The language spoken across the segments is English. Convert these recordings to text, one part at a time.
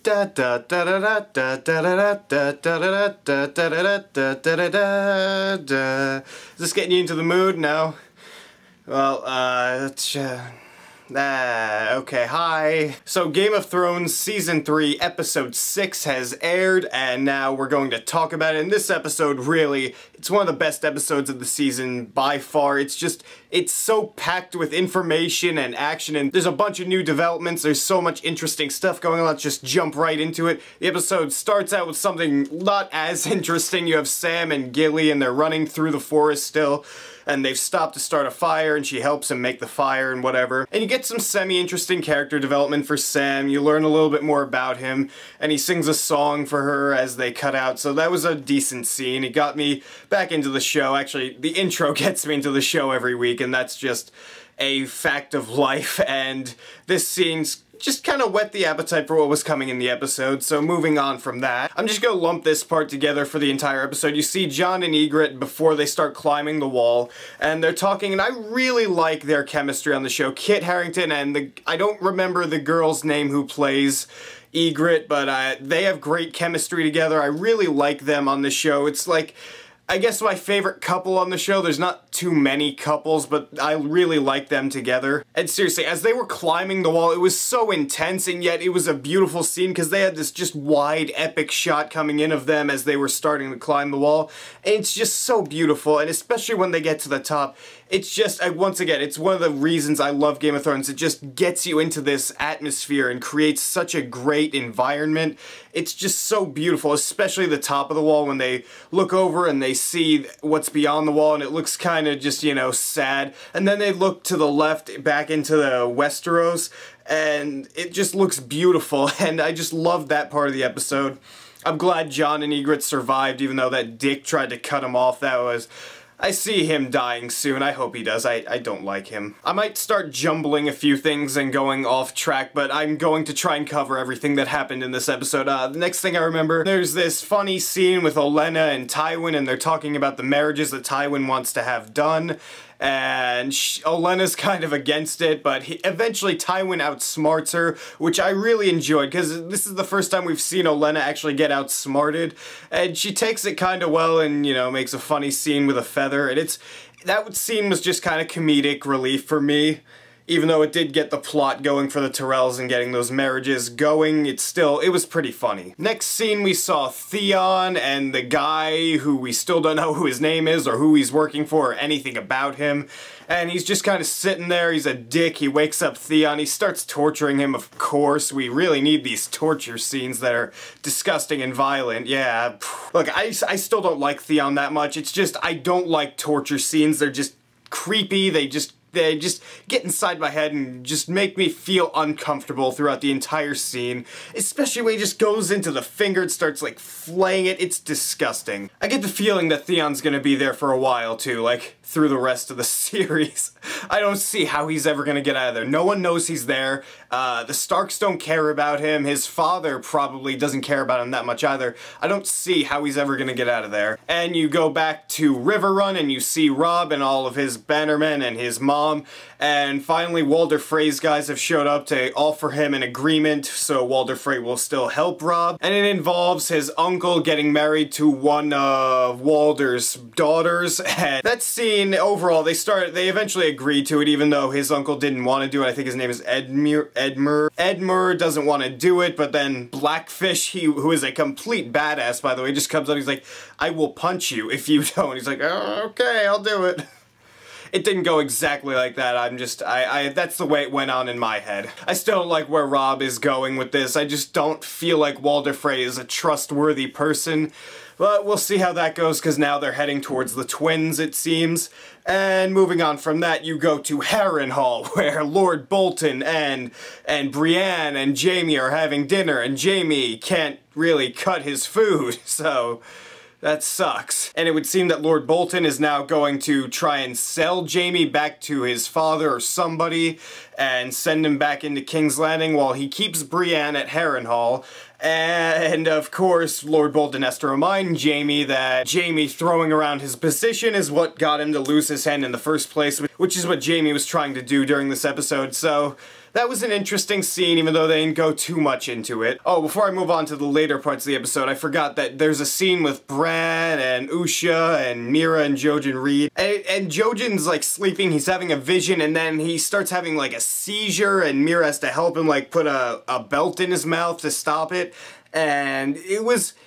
Da da da da da da da da da da da da da da da da da. Is this getting you into the mood? No? Well, okay, hi. So Game of Thrones Season 3 Episode 6 has aired, and now we're going to talk about it. In this episode, really, it's one of the best episodes of the season by far. It's so packed with information and action, and there's a bunch of new developments. There's so much interesting stuff going on. Let's just jump right into it. The episode starts out with something not as interesting. You have Sam and Gilly, and they're running through the forest still, and they've stopped to start a fire, and she helps him make the fire and whatever. And you get some semi-interesting character development for Sam. You learn a little bit more about him, and he sings a song for her as they cut out, so that was a decent scene. It got me back into the show. Actually, the intro gets me into the show every week, and that's just a fact of life, and this scene's just kind of whet the appetite for what was coming in the episode. So moving on from that, I'm just gonna lump this part together for the entire episode. You see Jon and Ygritte before they start climbing the wall, and they're talking, and I really like their chemistry on the show. Kit Harington and I don't remember the girl's name who plays Ygritte, but they have great chemistry together. I really like them on the show. It's like, I guess my favorite couple on the show. There's not too many couples, but I really like them together. And seriously, as they were climbing the wall, it was so intense, and yet it was a beautiful scene because they had this just wide, epic shot coming in of them as they were starting to climb the wall. And it's just so beautiful, and especially when they get to the top, it's just, once again, it's one of the reasons I love Game of Thrones. It just gets you into this atmosphere and creates such a great environment. It's just so beautiful, especially the top of the wall when they look over and they see what's beyond the wall, and it looks kind of just, you know, sad. And then they look to the left, back into the Westeros, and it just looks beautiful, and I just love that part of the episode. I'm glad Jon and Ygritte survived, even though that dick tried to cut him off. I see him dying soon. I hope he does. I don't like him. I might start jumbling a few things and going off track, but I'm going to try and cover everything that happened in this episode. The next thing I remember, there's this funny scene with Olenna and Tywin, and they're talking about the marriages that Tywin wants to have done. And Olenna's kind of against it, but eventually Tywin outsmarts her, which I really enjoyed, because this is the first time we've seen Olenna actually get outsmarted, and she takes it kind of well and, you know, makes a funny scene with a feather, and that scene was just kind of comedic relief for me. Even though it did get the plot going for the Tyrells and getting those marriages going, it was pretty funny. Next scene, we saw Theon and the guy who we still don't know who his name is or who he's working for or anything about him. And he's just kind of sitting there, he's a dick, he wakes up Theon, he starts torturing him, of course. We really need these torture scenes that are disgusting and violent, yeah. Look, I still don't like Theon that much, it's just, I don't like torture scenes, they're just creepy, they just get inside my head and just make me feel uncomfortable throughout the entire scene. Especially when he just goes into the finger and starts, like, flaying it. It's disgusting. I get the feeling that Theon's gonna be there for a while, too, like, through the rest of the series. I don't see how he's ever gonna get out of there. No one knows he's there. The Starks don't care about him. His father probably doesn't care about him that much either. I don't see how he's ever gonna get out of there. And you go back to Riverrun and you see Robb and all of his bannermen and his mom, and finally Walder Frey's guys have showed up to offer him an agreement so Walder Frey will still help Robb, and it involves his uncle getting married to one of Walder's daughters. And that scene, overall, they eventually agreed to it, even though his uncle didn't want to do it. I think his name is Edmure doesn't want to do it, but then Blackfish, who is a complete badass, by the way, just comes up, he's like, I will punch you if you don't. He's like, oh, okay, I'll do it. It didn't go exactly like that. That's the way it went on in my head. I still don't like where Robb is going with this. I just don't feel like Walder Frey is a trustworthy person. But we'll see how that goes, because now they're heading towards the twins, it seems. And moving on from that, you go to Harrenhal, where Lord Bolton and Brienne and Jaime are having dinner, and Jaime can't really cut his food, so that sucks. And it would seem that Lord Bolton is now going to try and sell Jaime back to his father or somebody and send him back into King's Landing while he keeps Brienne at Harrenhal. And of course, Lord Bolton has to remind Jaime that Jaime throwing around his position is what got him to lose his hand in the first place, which is what Jaime was trying to do during this episode. So that was an interesting scene, even though they didn't go too much into it. Oh, before I move on to the later parts of the episode, I forgot that there's a scene with Bran and Usha and Mira and Jojen Reed. And Jojen's like sleeping, he's having a vision, and then he starts having like a seizure, and Mira has to help him like put a belt in his mouth to stop it. And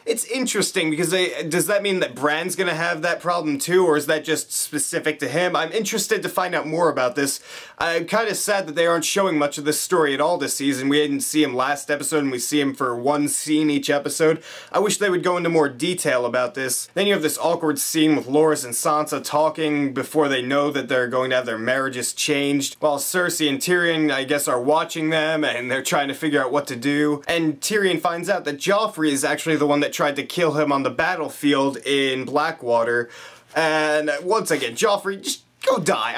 it's interesting because does that mean that Bran's gonna have that problem too, or is that just specific to him? I'm interested to find out more about this. I'm kind of sad that they aren't showing much of this story at all this season. We didn't see him last episode, and we see him for one scene each episode. I wish they would go into more detail about this. Then you have this awkward scene with Loras and Sansa talking before they know that they're going to have their marriages changed, while Cersei and Tyrion, I guess, are watching them, and they're trying to figure out what to do. And Tyrion finds out that Joffrey is actually the one that tried to kill him on the battlefield in Blackwater. And once again, Joffrey, just go die.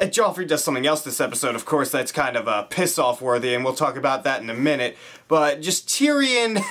And Joffrey does something else this episode, of course, that's kind of piss-off worthy, and we'll talk about that in a minute. But just Tyrion,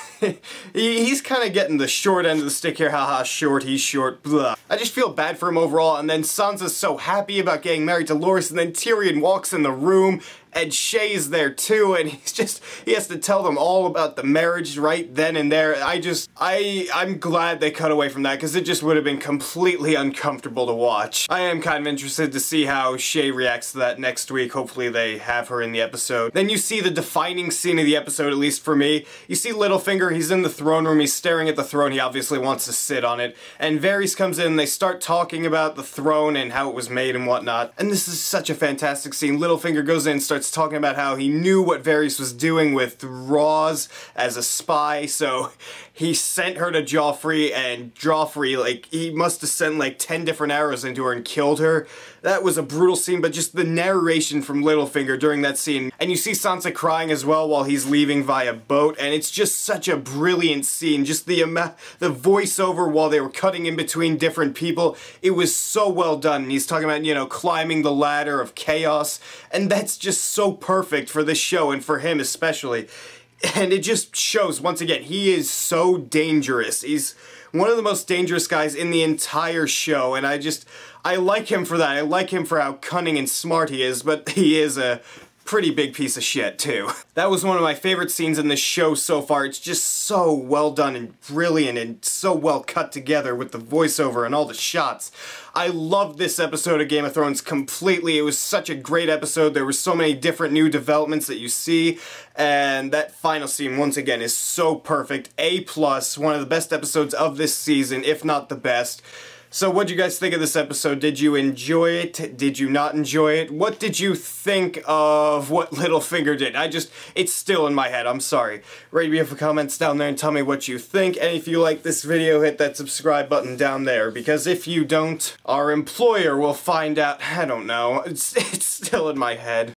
he's kind of getting the short end of the stick here. Haha, short, he's short, blah. I just feel bad for him overall, and then Sansa's so happy about getting married to Loras, and then Tyrion walks in the room, and Shay's there too, and he has to tell them all about the marriage right then and there. I'm glad they cut away from that, because it just would have been completely uncomfortable to watch. I am kind of interested to see how Shay reacts to that next week. Hopefully they have her in the episode. Then you see the defining scene of the episode, at least for me. You see Littlefinger, he's in the throne room, he's staring at the throne, he obviously wants to sit on it, and Varys comes in, and they start talking about the throne and how it was made and whatnot, and this is such a fantastic scene. Littlefinger goes in and starts talking about how he knew what Varys was doing with Roz as a spy, so he sent her to Joffrey, and Joffrey, like, he must have sent like 10 different arrows into her and killed her. That was a brutal scene, but just the narration from Littlefinger during that scene. And you see Sansa crying as well while he's leaving via boat, and it's just such a brilliant scene. Just the voiceover while they were cutting in between different people, it was so well done. And he's talking about, you know, climbing the ladder of chaos, and that's just so perfect for this show, and for him especially. And it just shows, once again, he is so dangerous. He's one of the most dangerous guys in the entire show, and I like him for that. I like him for how cunning and smart he is, but he is a pretty big piece of shit, too. That was one of my favorite scenes in this show so far. It's just so well done and brilliant and so well cut together with the voiceover and all the shots. I loved this episode of Game of Thrones completely. It was such a great episode. There were so many different new developments that you see, and that final scene, once again, is so perfect. A+, one of the best episodes of this season, if not the best. So what did you guys think of this episode? Did you enjoy it? Did you not enjoy it? What did you think of what Littlefinger did? It's still in my head, I'm sorry. Rate me a comments down there and tell me what you think. And if you like this video, hit that subscribe button down there, because if you don't, our employer will find out. I don't know. It's still in my head.